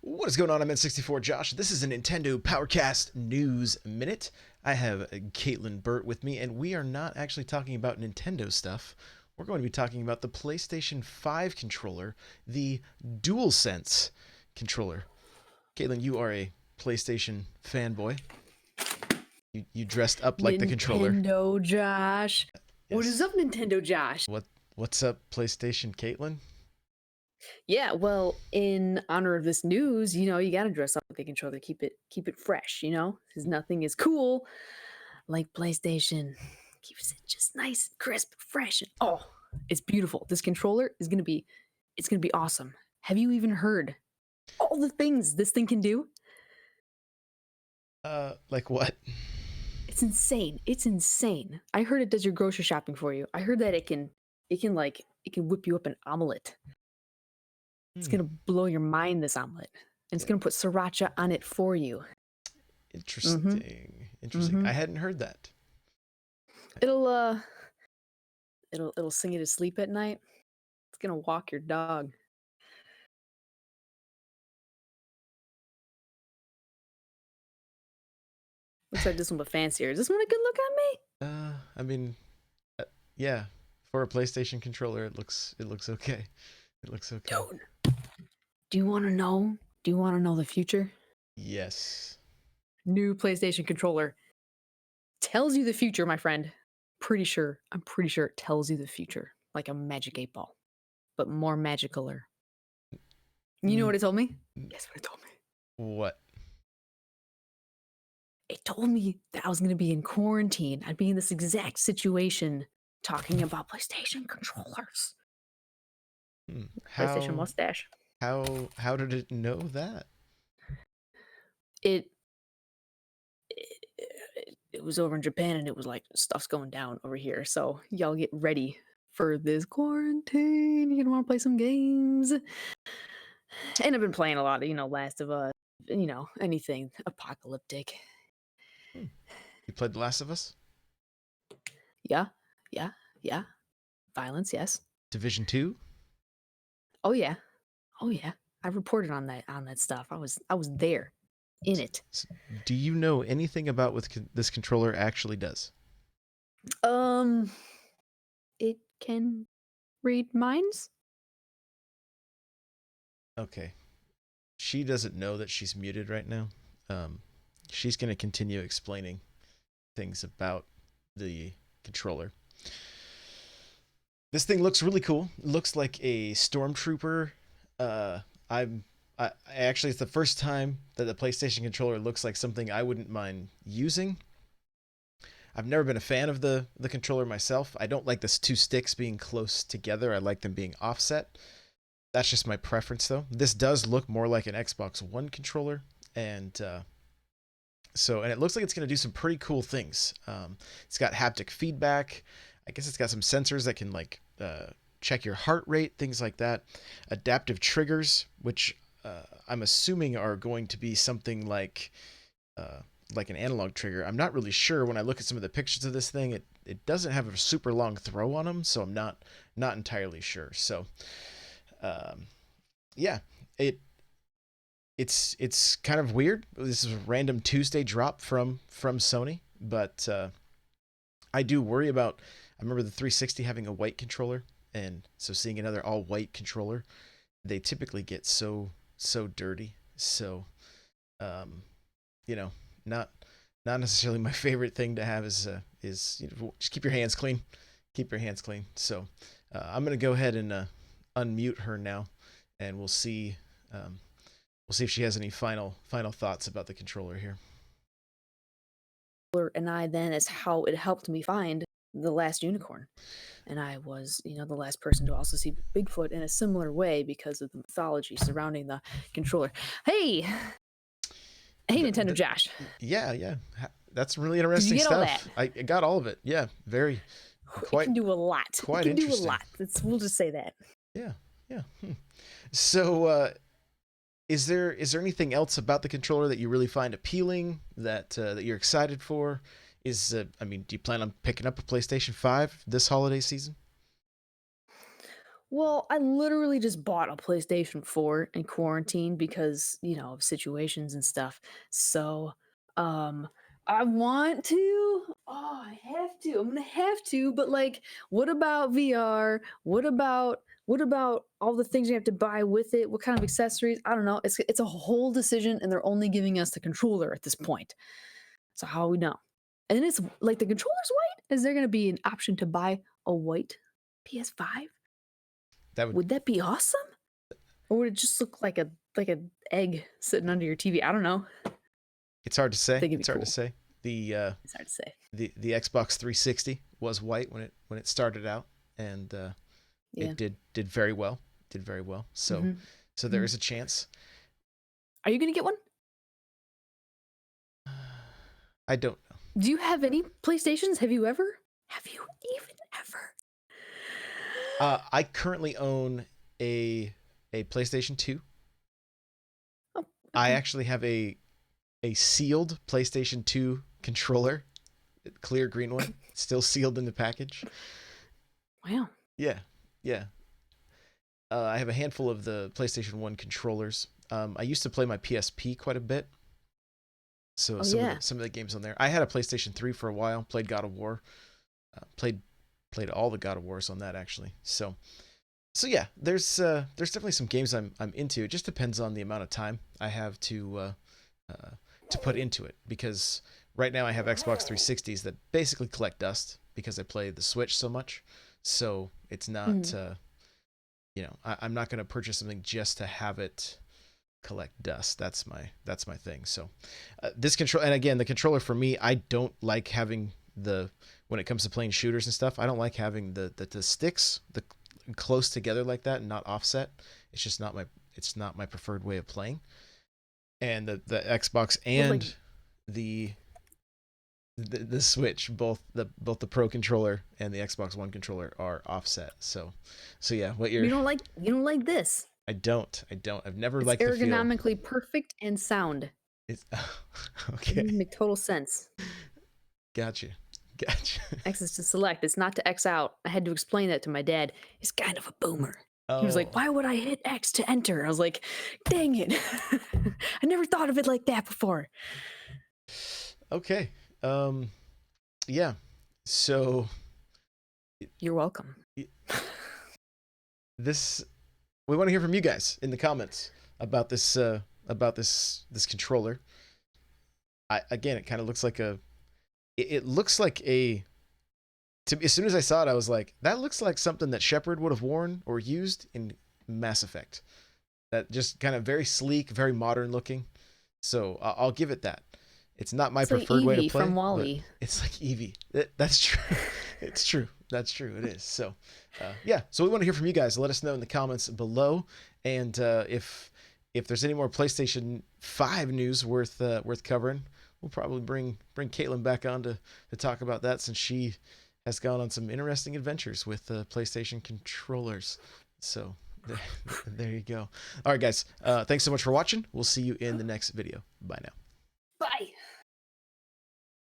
What is going on? I'm N64 Josh. This is a Nintendo Powercast News Minute. I have Caitlin Burt with me, and we are not actually talking about Nintendo stuff. We're going to be talking about the PlayStation 5 controller, the DualSense controller. Caitlin, you are a PlayStation fanboy. You dressed up like the controller. Nintendo Josh. What is Yes. up, Nintendo Josh? What's up, PlayStation Caitlin? Yeah, well, in honor of this news, you gotta dress up like the controller, keep it fresh, because nothing is cool like PlayStation. Keeps it just nice, crisp, fresh, and it's beautiful. This controller is it's gonna be awesome. Have you even heard all the things this thing can do? Like what? It's insane. It's insane. I heard it does your grocery shopping for you. I heard that it can whip you up an omelet. It's gonna blow your mind, this omelet. And it's gonna put sriracha on it for you. Interesting. Interesting. I hadn't heard that. It'll sing you to sleep at night. It's gonna walk your dog. Looks like this one, but fancier. Is this one a good look on me? I mean, yeah, for a PlayStation controller, it looks okay. It looks okay. Dude, do you want to know? Do you want to know the future? Yes. New PlayStation controller tells you the future, my friend. I'm pretty sure it tells you the future, like a magic 8-ball, but more magicaler. You know what it told me? Guess what it told me? What? It told me that I was going to be in quarantine. I'd be in this exact situation talking about PlayStation controllers. PlayStation mustache. How did it know that? It was over in Japan, and it was like, stuff's going down over here. So y'all get ready for this quarantine. You're gonna want to play some games. And I've been playing a lot of, Last of Us, anything apocalyptic. You played The Last of Us? Yeah. Violence, yes. Division 2? Oh yeah. I reported on that stuff. I was there in it. Do you know anything about what this controller actually does? It can read minds. Okay. She doesn't know that she's muted right now. She's going to continue explaining things about the controller. This thing looks really cool. It looks like a stormtrooper. I actually, it's the first time that the PlayStation controller looks like something I wouldn't mind using. I've never been a fan of the controller myself. I don't like this two sticks being close together. I like them being offset. That's just my preference, though. This does look more like an Xbox One controller, and it looks like it's going to do some pretty cool things. It's got haptic feedback. I guess it's got some sensors that can check your heart rate, things like that. Adaptive triggers, which I'm assuming are going to be something like an analog trigger. I'm not really sure. When I look at some of the pictures of this thing, it doesn't have a super long throw on them, so I'm not entirely sure. So, yeah, it's kind of weird. This is a random Tuesday drop from Sony, but I do worry about. I remember the 360 having a white controller, and so seeing another all white controller, they typically get so dirty. So, not necessarily my favorite thing to have is just keep your hands clean. Keep your hands clean. So, I'm gonna go ahead and unmute her now, and we'll see if she has any final thoughts about the controller here. And I then is how it helped me find the last unicorn. And I was, the last person to also see Bigfoot in a similar way because of the mythology surrounding the controller. Hey, Nintendo Josh. Yeah. That's really interesting Did you get stuff. all that? I got all of it. Yeah, very. It can do a lot. Quite it can interesting. do a lot. We'll just say that. Yeah. So, is there anything else about the controller that you really find appealing, that you're excited for? Do you plan on picking up a PlayStation 5 this holiday season? Well, I literally just bought a PlayStation 4 in quarantine because, of situations and stuff. So, um, I want to. Oh, I have to. I'm gonna have to. But like, what about VR? What about all the things you have to buy with it? What kind of accessories? I don't know. It's a whole decision, and they're only giving us the controller at this point. So how we know? And it's like the controller's white. Is there gonna be an option to buy a white PS5? That would Would that be awesome? Or would it just look like a egg sitting under your TV? I don't know. It's hard to I say. think it'd be It's hard to cool. say. The It's hard to say. the Xbox 360 was white when it started out, and Yeah. it did very well. Did very well. So Mhm. so there Mhm. is a chance. Are you gonna get one? I don't know. Do you have any PlayStations? Have you ever? Have you even ever? I currently own a PlayStation 2. Oh, I okay. actually have a sealed PlayStation 2 controller, clear green one, still sealed in the package. Wow. Yeah, yeah. I have a handful of the PlayStation 1 controllers. I used to play my PSP quite a bit, so Oh some of yeah. the games on there. I had a PlayStation 3 for a while. Played God of War. Played all the God of Wars on that actually. So yeah, there's definitely some games I'm into. It just depends on the amount of time I have to put into it, because right now I have Xbox 360s that basically collect dust because I play the Switch so much. So it's not Mm. I'm not going to purchase something just to have it collect dust. That's my thing. So this control, and again, the controller for me, I don't like having the when it comes to playing shooters and stuff. I don't like having the sticks the close together like that and not offset. It's just not my preferred way of playing. And the Xbox Well, like, and the the Switch, both the Pro controller and the Xbox One controller are offset. So yeah, what you're you don't like this. I've never It's liked the feel. ergonomically perfect and sound. It's It okay. doesn't make total sense. Gotcha. Gotcha. X is to select. It's not to X out. I had to explain that to my dad. He's kind of a boomer. He was like, Oh, "Why would I hit X to enter?" I was like, "Dang it! I never thought of it like that before." okay. Um, yeah. So You're welcome. this we want to hear from you guys in the comments about this controller. Again, it kind of looks like it looks like as soon as I saw it, I was like, that looks like something that Shepard would have worn or used in Mass Effect. That just kind of very sleek, very modern looking. So I'll give it that. It's not my It's like preferred way to Evie from play, but Wally. it's like Eevee. That's true. It's true. That's true. It is. So, yeah. So we want to hear from you guys. Let us know in the comments below, and if there's any more PlayStation 5 news worth covering, we'll probably bring Caitlin back on to talk about that, since she has gone on some interesting adventures with PlayStation controllers. So there you go. All right, guys. Thanks so much for watching. We'll see you in the next video. Bye now. Bye.